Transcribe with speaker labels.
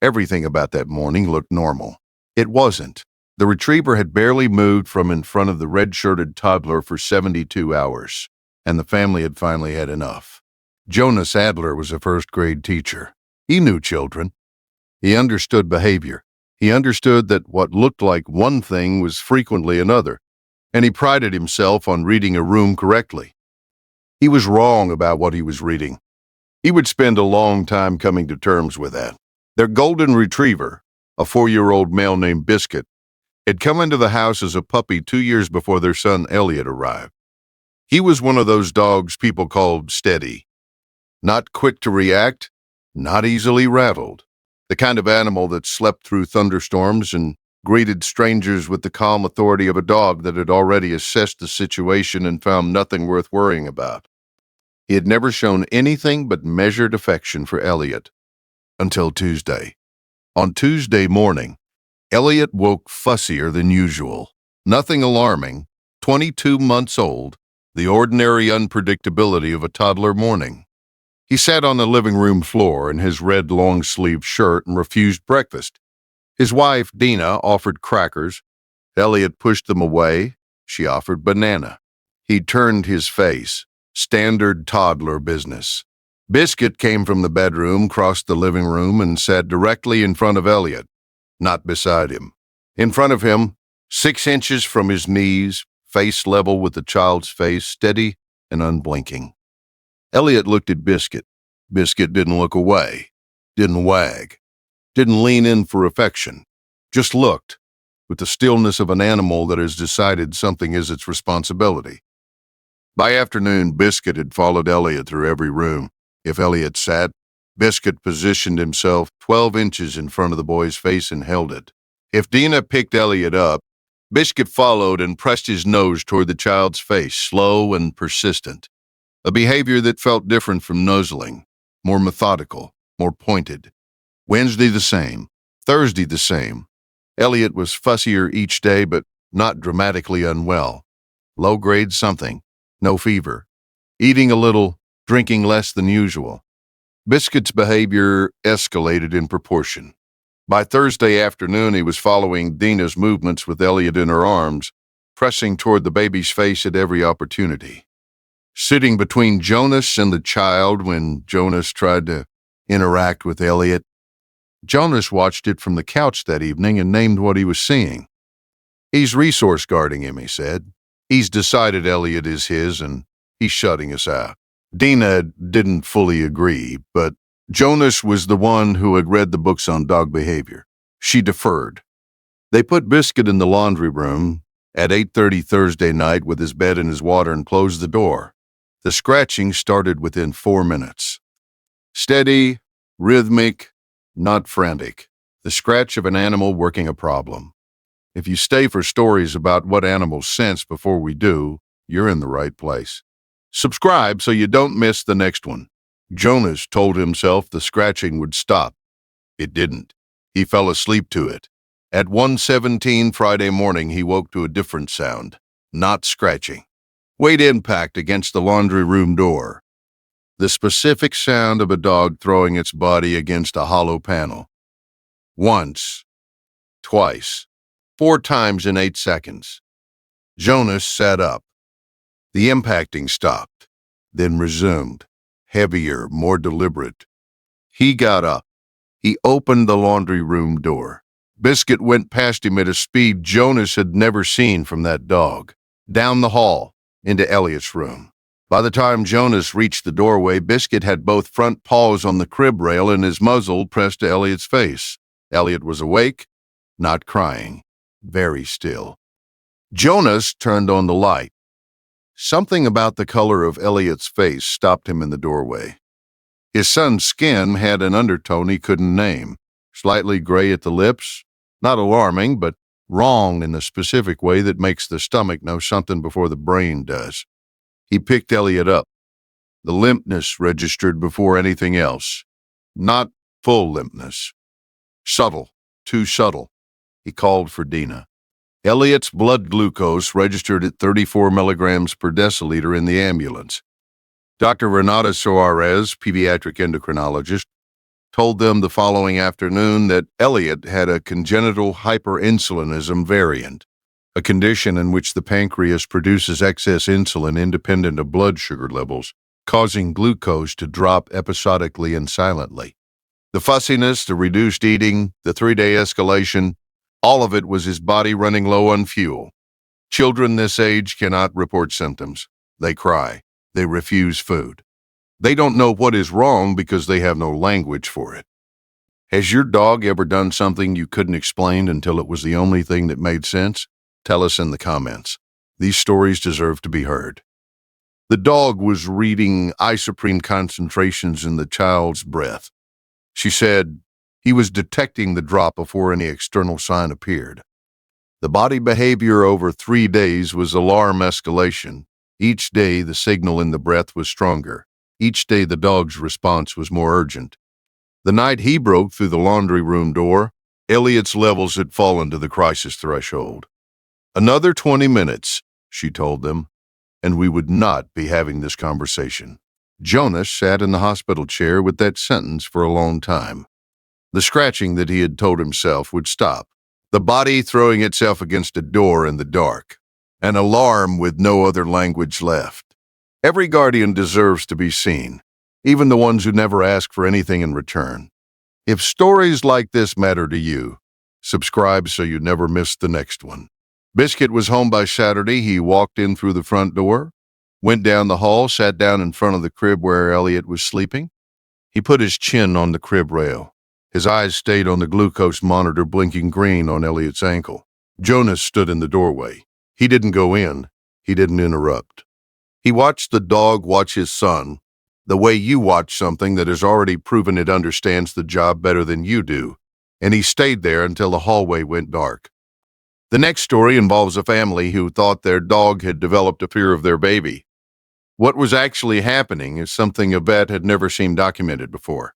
Speaker 1: Everything about that morning looked normal. It wasn't. The retriever had barely moved from in front of the red-shirted toddler for 72 hours, and the family had finally had enough. Jonas Adler was a first-grade teacher. He knew children. He understood behavior. He understood that what looked like one thing was frequently another, and he prided himself on reading a room correctly. He was wrong about what he was reading. He would spend a long time coming to terms with that. Their golden retriever, a 4-year-old male named Biscuit, had come into the house as a puppy 2 years before their son Elliot arrived. He was one of those dogs people called steady. Not quick to react, not easily rattled. The kind of animal that slept through thunderstorms and greeted strangers with the calm authority of a dog that had already assessed the situation and found nothing worth worrying about. He had never shown anything but measured affection for Elliot. Until Tuesday. On Tuesday morning, Elliot woke fussier than usual. Nothing alarming, 22 months old, the ordinary unpredictability of a toddler morning. He sat on the living room floor in his red long-sleeved shirt and refused breakfast. His wife, Dina, offered crackers. Elliot pushed them away. She offered banana. He turned his face. Standard toddler business. Biscuit came from the bedroom, crossed the living room, and sat directly in front of Elliot, not beside him. In front of him, 6 inches from his knees, face level with the child's face, steady and unblinking. Elliot looked at Biscuit. Biscuit didn't look away, didn't wag, didn't lean in for affection, just looked, with the stillness of an animal that has decided something is its responsibility. By afternoon, Biscuit had followed Elliot through every room. If Elliot sat, Biscuit positioned himself 12 inches in front of the boy's face and held it. If Dina picked Elliot up, Biscuit followed and pressed his nose toward the child's face, slow and persistent. A behavior that felt different from nuzzling, more methodical, more pointed. Wednesday the same, Thursday the same. Elliot was fussier each day, but not dramatically unwell. Low-grade something, no fever. Eating a little, drinking less than usual. Biscuit's behavior escalated in proportion. By Thursday afternoon, he was following Dina's movements with Elliot in her arms, pressing toward the baby's face at every opportunity. Sitting between Jonas and the child when Jonas tried to interact with Elliot. Jonas watched it from the couch that evening and named what he was seeing. "He's resource guarding him," he said. "He's decided Elliot is his and he's shutting us out." Dina didn't fully agree, but Jonas was the one who had read the books on dog behavior. She deferred. They put Biscuit in the laundry room at 8:30 Thursday night with his bed and his water and closed the door. The scratching started within 4 minutes. Steady, rhythmic, not frantic. The scratch of an animal working a problem. If you stay for stories about what animals sense before we do, you're in the right place. Subscribe so you don't miss the next one. Jonas told himself the scratching would stop. It didn't. He fell asleep to it. At 1:17 Friday morning, he woke to a different sound, not scratching. Weight impact against the laundry room door. The specific sound of a dog throwing its body against a hollow panel. Once, twice, 4 times in 8 seconds. Jonas sat up. The impacting stopped, then resumed, heavier, more deliberate. He got up. He opened the laundry room door. Biscuit went past him at a speed Jonas had never seen from that dog. Down the hall, into Elliot's room. By the time Jonas reached the doorway, Biscuit had both front paws on the crib rail and his muzzle pressed to Elliot's face. Elliot was awake, not crying, very still. Jonas turned on the light. Something about the color of Elliot's face stopped him in the doorway. His son's skin had an undertone he couldn't name, slightly gray at the lips, not alarming, but wrong in the specific way that makes the stomach know something before the brain does. He picked Elliot up. The limpness registered before anything else. Not full limpness. Subtle, too subtle. He called for Dina. Elliot's blood glucose registered at 34 milligrams per deciliter in the ambulance. Dr. Renata Soares, pediatric endocrinologist, told them the following afternoon that Elliot had a congenital hyperinsulinism variant, a condition in which the pancreas produces excess insulin independent of blood sugar levels, causing glucose to drop episodically and silently. The fussiness, the reduced eating, the 3-day escalation, all of it was his body running low on fuel. Children this age cannot report symptoms. They cry. They refuse food. They don't know what is wrong because they have no language for it. Has your dog ever done something you couldn't explain until it was the only thing that made sense? Tell us in the comments. These stories deserve to be heard. The dog was reading isoprene concentrations in the child's breath. She said he was detecting the drop before any external sign appeared. The body behavior over 3 days was alarm escalation. Each day, the signal in the breath was stronger. Each day, the dog's response was more urgent. The night he broke through the laundry room door, Elliot's levels had fallen to the crisis threshold. Another 20 minutes, she told them, and we would not be having this conversation. Jonas sat in the hospital chair with that sentence for a long time. The scratching that he had told himself would stop. The body throwing itself against a door in the dark. An alarm with no other language left. Every guardian deserves to be seen, even the ones who never ask for anything in return. If stories like this matter to you, subscribe so you never miss the next one. Biscuit was home by Saturday. He walked in through the front door, went down the hall, sat down in front of the crib where Elliot was sleeping. He put his chin on the crib rail. His eyes stayed on the glucose monitor blinking green on Elliot's ankle. Jonas stood in the doorway. He didn't go in. He didn't interrupt. He watched the dog watch his son, the way you watch something that has already proven it understands the job better than you do, and he stayed there until the hallway went dark. The next story involves a family who thought their dog had developed a fear of their baby. What was actually happening is something a vet had never seen documented before.